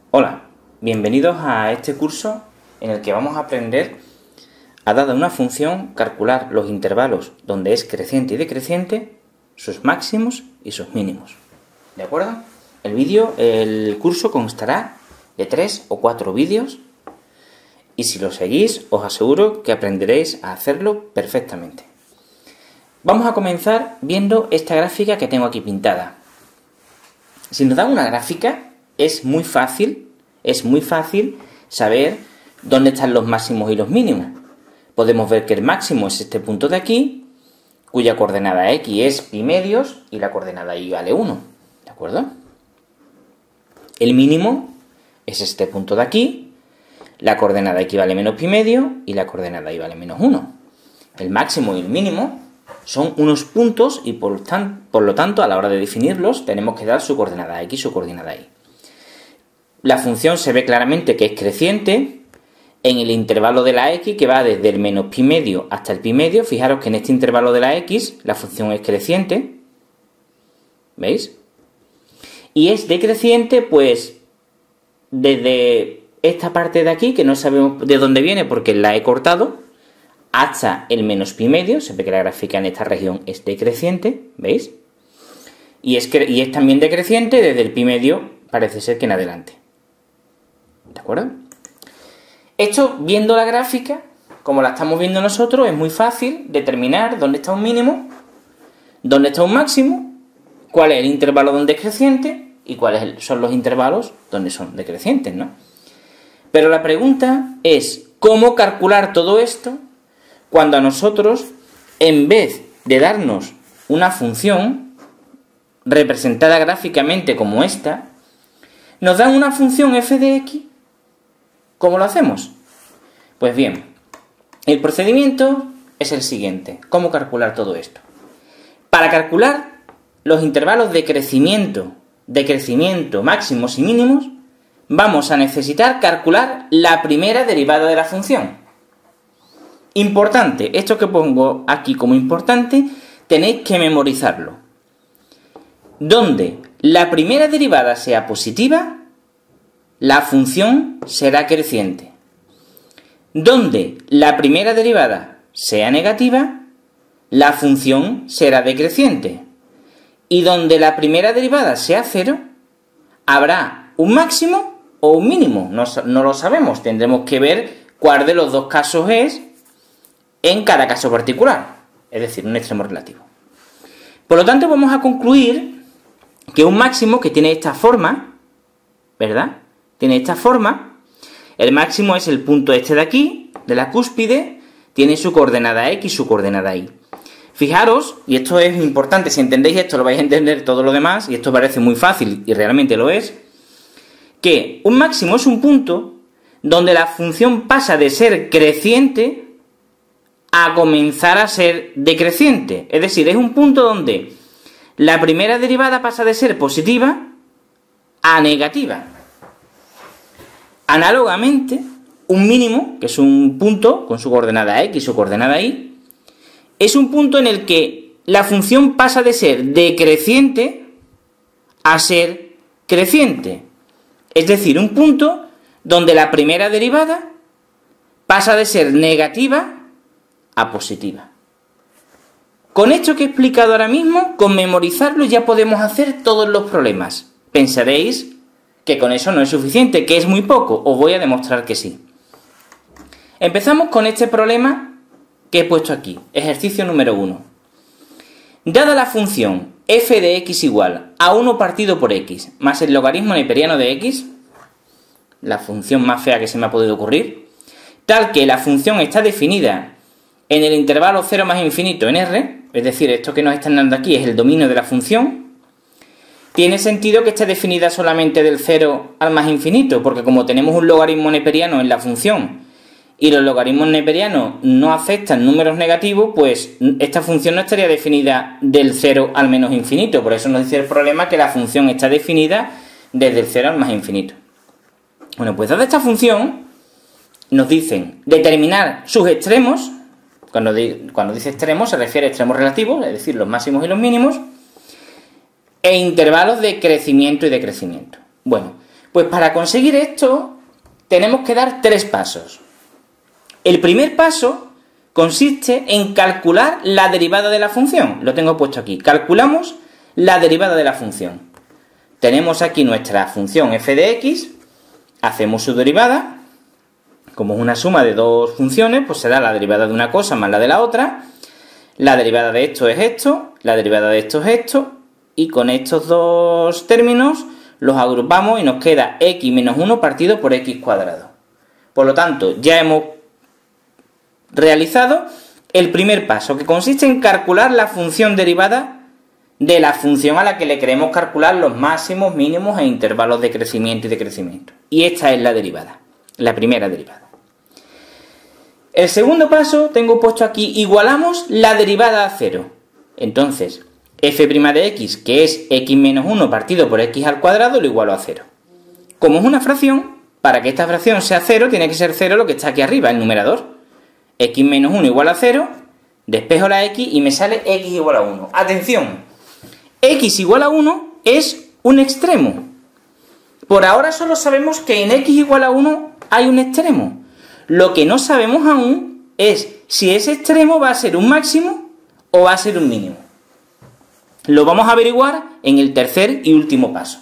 Hola, bienvenidos a este curso en el que vamos a aprender a, dada una función, calcular los intervalos donde es creciente y decreciente, sus máximos y sus mínimos. ¿De acuerdo? El curso constará de 3 o 4 vídeos y si lo seguís os aseguro que aprenderéis a hacerlo perfectamente. Vamos a comenzar viendo esta gráfica que tengo aquí pintada. Si nos dan una gráfica, es muy fácil saber dónde están los máximos y los mínimos. Podemos ver que el máximo es este punto de aquí, cuya coordenada x es pi medios y la coordenada y vale 1. ¿De acuerdo? El mínimo es este punto de aquí, la coordenada x vale menos pi medio y la coordenada y vale menos 1. El máximo y el mínimo son unos puntos y por lo tanto a la hora de definirlos tenemos que dar su coordenada x y su coordenada y. La función se ve claramente que es creciente en el intervalo de la x que va desde el menos pi medio hasta el pi medio. Fijaros que en este intervalo de la x la función es creciente. ¿Veis? Y es decreciente pues desde esta parte de aquí, que no sabemos de dónde viene porque la he cortado, hasta el menos pi medio. Se ve que la gráfica en esta región es decreciente, ¿veis? Y es también decreciente desde el pi medio, parece ser que en adelante. ¿De acuerdo? Esto, viendo la gráfica, como la estamos viendo nosotros, es muy fácil determinar dónde está un mínimo, dónde está un máximo, cuál es el intervalo donde es creciente y cuáles son los intervalos donde son decrecientes, ¿no? Pero la pregunta es, ¿cómo calcular todo esto cuando a nosotros, en vez de darnos una función representada gráficamente como esta, nos dan una función f de x? ¿Cómo lo hacemos? Pues bien, el procedimiento es el siguiente. ¿Cómo calcular todo esto? Para calcular los intervalos de crecimiento, máximos y mínimos, vamos a necesitar calcular la primera derivada de la función. Importante, esto que pongo aquí como importante, tenéis que memorizarlo. Donde la primera derivada sea positiva, la función será creciente. Donde la primera derivada sea negativa, la función será decreciente. Y donde la primera derivada sea 0, habrá un máximo o un mínimo. No lo sabemos, tendremos que ver cuál de los dos casos es en cada caso particular, es decir, un extremo relativo. Por lo tanto, vamos a concluir que un máximo que tiene esta forma, ¿verdad? Tiene esta forma, el máximo es el punto este de aquí, de la cúspide, tiene su coordenada x y su coordenada y. Fijaros, y esto es importante, si entendéis esto lo vais a entender todo lo demás, y esto parece muy fácil y realmente lo es, que un máximo es un punto donde la función pasa de ser creciente a comenzar a ser decreciente. Es decir, es un punto donde la primera derivada pasa de ser positiva a negativa. Análogamente, un mínimo, que es un punto con su coordenada x y su coordenada y, es un punto en el que la función pasa de ser decreciente a ser creciente. Es decir, un punto donde la primera derivada pasa de ser negativa a positiva. Con esto que he explicado ahora mismo, con memorizarlo ya podemos hacer todos los problemas. Pensaréis que con eso no es suficiente, que es muy poco. Os voy a demostrar que sí. Empezamos con este problema que he puesto aquí. Ejercicio número 1. Dada la función f de x igual a 1 partido por x más el logaritmo neperiano de x, la función más fea que se me ha podido ocurrir, tal que la función está definida en el intervalo 0 más infinito en R, es decir, esto que nos están dando aquí es el dominio de la función, tiene sentido que esté definida solamente del 0 al más infinito, porque como tenemos un logaritmo neperiano en la función y los logaritmos neperianos no aceptan números negativos, pues esta función no estaría definida del 0 al menos infinito. Por eso nos dice el problema que la función está definida desde el 0 al más infinito. Bueno, pues dada esta función, nos dicen determinar sus extremos. Cuando dice extremos se refiere a extremos relativos, es decir, los máximos y los mínimos, e intervalos de crecimiento y decrecimiento. Bueno, Pues para conseguir esto tenemos que dar 3 pasos. El primer paso consiste en calcular la derivada de la función. Lo tengo puesto aquí. Calculamos la derivada de la función. Tenemos aquí nuestra función f de x, hacemos su derivada. Como es una suma de 2 funciones, pues será la derivada de una cosa más la de la otra. La derivada de esto es esto, la derivada de esto es esto, y con estos 2 términos los agrupamos y nos queda x menos 1 partido por x cuadrado. Por lo tanto, ya hemos realizado el primer paso, que consiste en calcular la función derivada de la función a la que le queremos calcular los máximos, mínimos e intervalos de crecimiento y decrecimiento. Y esta es la derivada, la primera derivada. El segundo paso, tengo puesto aquí, igualamos la derivada a 0. Entonces, f' de x, que es x menos 1 partido por x al cuadrado, lo igualo a 0. Como es una fracción, para que esta fracción sea 0, tiene que ser 0 lo que está aquí arriba, el numerador. X menos 1 igual a 0, despejo la x y me sale x igual a 1. ¡Atención! X igual a 1 es un extremo. Por ahora solo sabemos que en x igual a 1 hay un extremo. Lo que no sabemos aún es si ese extremo va a ser un máximo o va a ser un mínimo. Lo vamos a averiguar en el tercer y último paso.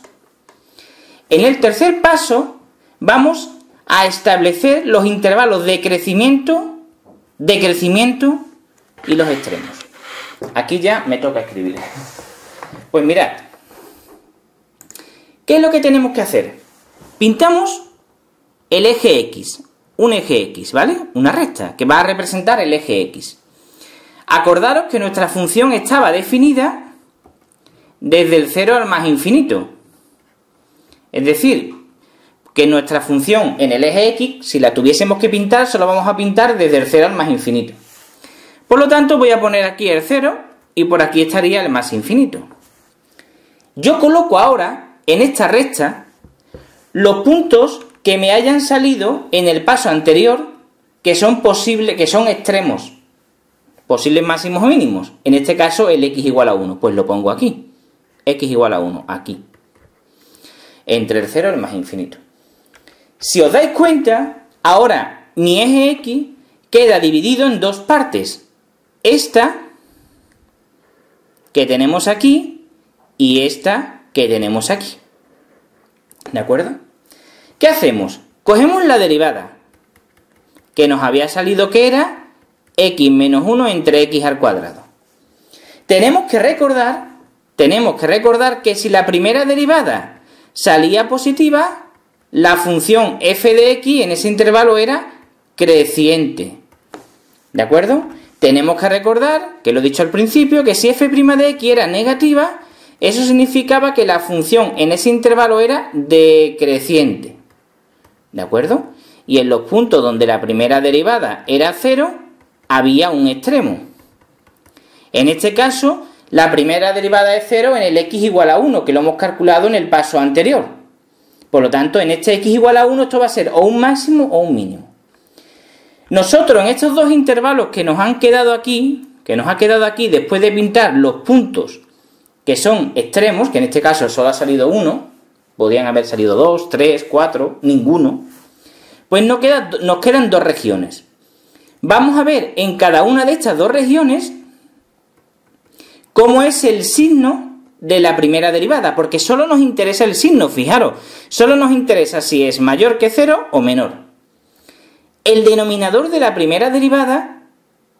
En el tercer paso vamos a establecer los intervalos de crecimiento y los extremos. Aquí ya me toca escribir. Pues mirad, ¿qué es lo que tenemos que hacer? Pintamos el eje X, un eje X, ¿vale? Una recta que va a representar el eje X. Acordaros que nuestra función estaba definida desde el 0 al más infinito. Es decir, que nuestra función en el eje X, si la tuviésemos que pintar, solo vamos a pintar desde el 0 al más infinito. Por lo tanto, voy a poner aquí el 0 y por aquí estaría el más infinito. Yo coloco ahora, en esta recta, los puntos que me hayan salido en el paso anterior, que son extremos, posibles máximos o mínimos. En este caso, el x igual a 1, pues lo pongo aquí. X igual a 1, aquí. Entre el 0 y el más infinito. Si os dais cuenta, ahora mi eje X queda dividido en 2 partes. Esta que tenemos aquí y esta que tenemos aquí. ¿De acuerdo? ¿Qué hacemos? Cogemos la derivada, que nos había salido que era x menos 1 entre x al cuadrado. Tenemos que recordar que si la primera derivada salía positiva, la función f de x en ese intervalo era creciente. ¿De acuerdo? Tenemos que recordar, que lo he dicho al principio, que si f' de x era negativa, eso significaba que la función en ese intervalo era decreciente. ¿De acuerdo? Y en los puntos donde la primera derivada era 0, había un extremo. En este caso, la primera derivada es 0 en el x igual a 1, que lo hemos calculado en el paso anterior. Por lo tanto, en este x igual a 1 esto va a ser o un máximo o un mínimo. Nosotros en estos 2 intervalos que nos han quedado aquí, después de pintar los puntos que son extremos, que en este caso solo ha salido 1, podrían haber salido 2, 3, 4, ninguno, pues nos quedan 2 regiones. Vamos a ver en cada una de estas 2 regiones cómo es el signo de la primera derivada, porque solo nos interesa el signo, fijaros, solo nos interesa si es mayor que 0 o menor. El denominador de la primera derivada,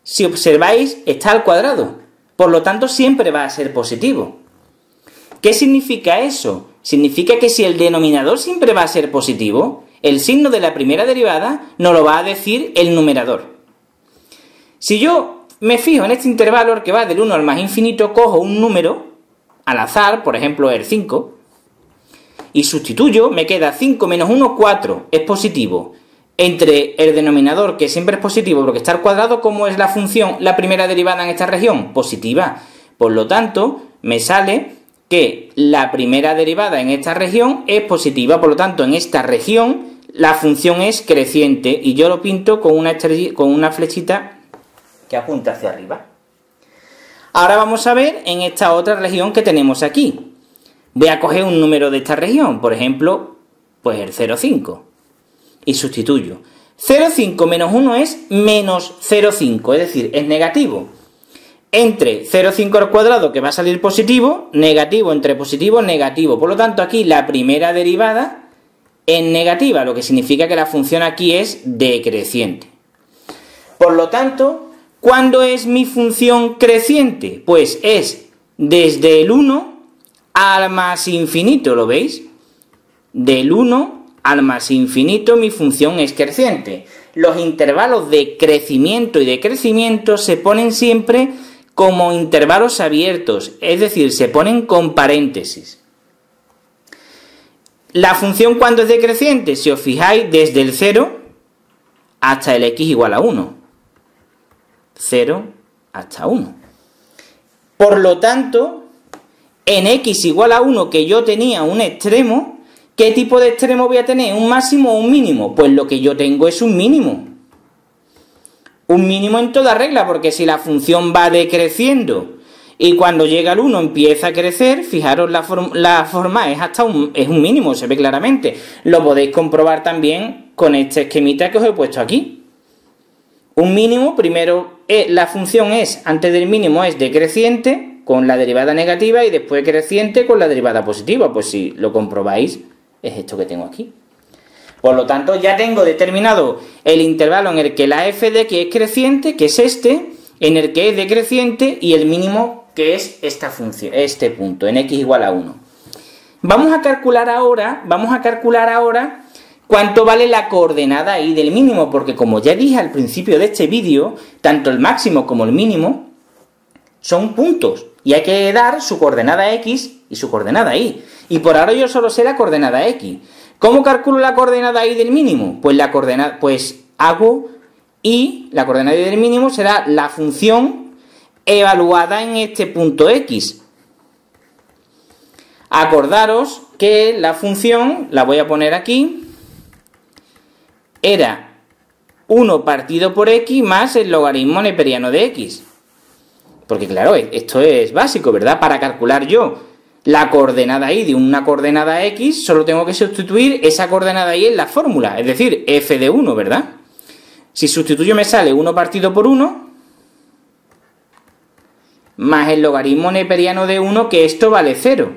si observáis, está al cuadrado, por lo tanto siempre va a ser positivo. ¿Qué significa eso? Significa que si el denominador siempre va a ser positivo, el signo de la primera derivada nos lo va a decir el numerador. Si yo me fijo en este intervalo, el que va del 1 al más infinito, cojo un número al azar, por ejemplo el 5, y sustituyo, me queda 5 menos 1, 4, es positivo. Entre el denominador, que siempre es positivo porque está al cuadrado, ¿cómo es la función, la primera derivada en esta región? Positiva. Por lo tanto, me sale que la primera derivada en esta región es positiva, por lo tanto, en esta región la función es creciente, y yo lo pinto con una flechita que apunta hacia arriba. Ahora vamos a ver en esta otra región que tenemos aquí. Voy a coger un número de esta región, por ejemplo, Pues el 0,5. Y sustituyo. 0,5 menos 1 es menos 0,5, es decir, es negativo. Entre 0,5 al cuadrado, que va a salir positivo, negativo entre positivo, negativo. Por lo tanto, aquí la primera derivada es negativa, lo que significa que la función aquí es decreciente. Por lo tanto, ¿cuándo es mi función creciente? Pues es desde el 1 al más infinito, ¿lo veis? Del 1 al más infinito mi función es creciente. Los intervalos de crecimiento y decrecimiento se ponen siempre como intervalos abiertos, es decir, se ponen con paréntesis. La función cuando es decreciente, si os fijáis, desde el 0 hasta el x igual a 1. 0 hasta 1. Por lo tanto, en x igual a 1, que yo tenía un extremo, ¿qué tipo de extremo voy a tener? ¿Un máximo o un mínimo? Pues lo que yo tengo es un mínimo. Un mínimo en toda regla, porque si la función va decreciendo y cuando llega al 1 empieza a crecer, fijaros la forma es un mínimo, se ve claramente. Lo podéis comprobar también con este esquemita que os he puesto aquí. Un mínimo, primero la función es, antes del mínimo es decreciente con la derivada negativa y después creciente con la derivada positiva. Pues si lo comprobáis, es esto que tengo aquí. Por lo tanto, ya tengo determinado el intervalo en el que la f de x es creciente, que es este, en el que es decreciente, y el mínimo, que es esta función, este punto, en x igual a 1. Vamos a calcular ahora cuánto vale la coordenada y del mínimo, porque como ya dije al principio de este vídeo, tanto el máximo como el mínimo son puntos, y hay que dar su coordenada x y su coordenada y. Y por ahora yo solo sé la coordenada x. ¿Cómo calculo la coordenada y del mínimo? Pues hago y la coordenada y del mínimo será la función evaluada en este punto x. Acordaros que la función, la voy a poner aquí, era 1 partido por x más el logaritmo neperiano de x. Porque claro, esto es básico, ¿verdad? Para calcular yo la coordenada y de una coordenada x, solo tengo que sustituir esa coordenada y en la fórmula, es decir, f de 1, ¿verdad? Si sustituyo me sale 1 partido por 1, más el logaritmo neperiano de 1, que esto vale 0.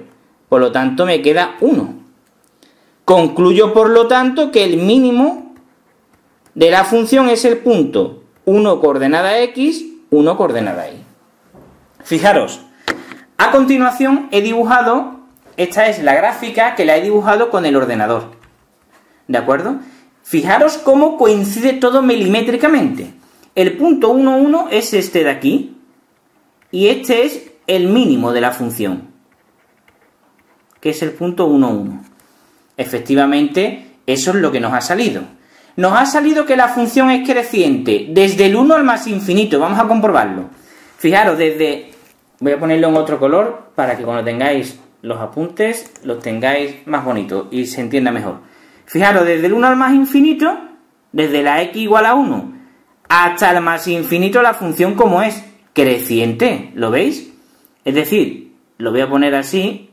Por lo tanto, me queda 1. Concluyo, por lo tanto, que el mínimo de la función es el punto 1 coordenada x, 1 coordenada y. Fijaros. A continuación he dibujado, esta es la gráfica que la he dibujado con el ordenador, ¿de acuerdo? Fijaros cómo coincide todo milimétricamente. El punto 1, 1 es este de aquí, y este es el mínimo de la función, que es el punto 1, 1. Efectivamente, eso es lo que nos ha salido. Nos ha salido que la función es creciente desde el 1 al más infinito, vamos a comprobarlo. Fijaros, voy a ponerlo en otro color para que cuando tengáis los apuntes los tengáis más bonitos y se entienda mejor. Fijaros, desde el 1 al más infinito, desde la x igual a 1 hasta el más infinito, la función como es creciente, ¿lo veis? Es decir, lo voy a poner así,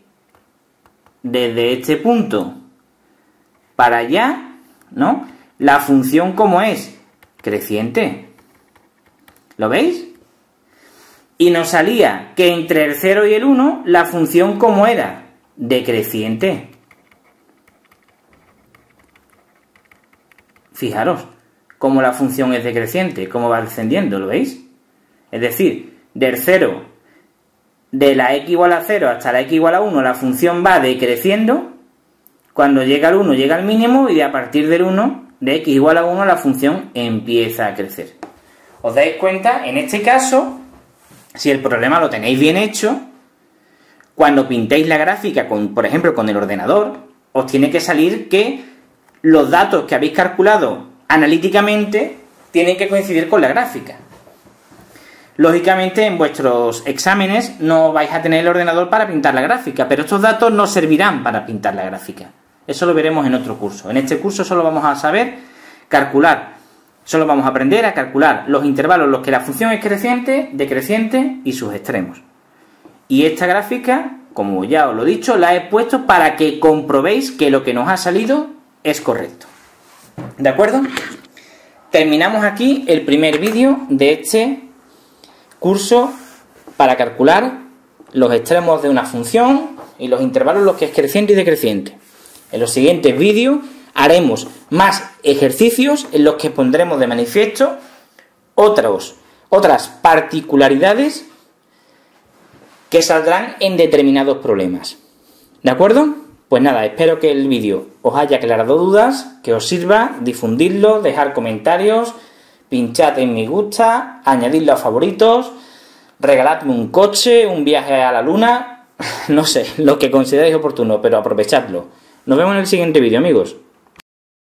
desde este punto para allá, ¿no? La función como es creciente, ¿lo veis? Y nos salía que entre el 0 y el 1, la función como era decreciente. Fijaros cómo la función es decreciente, cómo va descendiendo, ¿lo veis? Es decir, del 0, de la x igual a 0 hasta la x igual a 1, la función va decreciendo. Cuando llega al 1 llega al mínimo y a partir del 1, de x igual a 1, la función empieza a crecer. ¿Os dais cuenta? En este caso, si el problema lo tenéis bien hecho, cuando pintéis la gráfica, por ejemplo, con el ordenador, os tiene que salir que los datos que habéis calculado analíticamente tienen que coincidir con la gráfica. Lógicamente, en vuestros exámenes no vais a tener el ordenador para pintar la gráfica, pero estos datos nos servirán para pintar la gráfica. Eso lo veremos en otro curso. En este curso solo vamos a saber calcular. Solo vamos a aprender a calcular los intervalos en los que la función es creciente, decreciente y sus extremos. Y esta gráfica, como ya os lo he dicho, la he puesto para que comprobéis que lo que nos ha salido es correcto. ¿De acuerdo? Terminamos aquí el primer vídeo de este curso para calcular los extremos de una función y los intervalos en los que es creciente y decreciente. En los siguientes vídeos haremos más ejercicios en los que pondremos de manifiesto otras particularidades que saldrán en determinados problemas. ¿De acuerdo? Pues nada, espero que el vídeo os haya aclarado dudas, que os sirva, difundidlo, dejar comentarios, pinchad en me gusta, añadidlo a favoritos, regaladme un coche, un viaje a la luna, no sé, lo que consideréis oportuno, pero aprovechadlo. Nos vemos en el siguiente vídeo, amigos.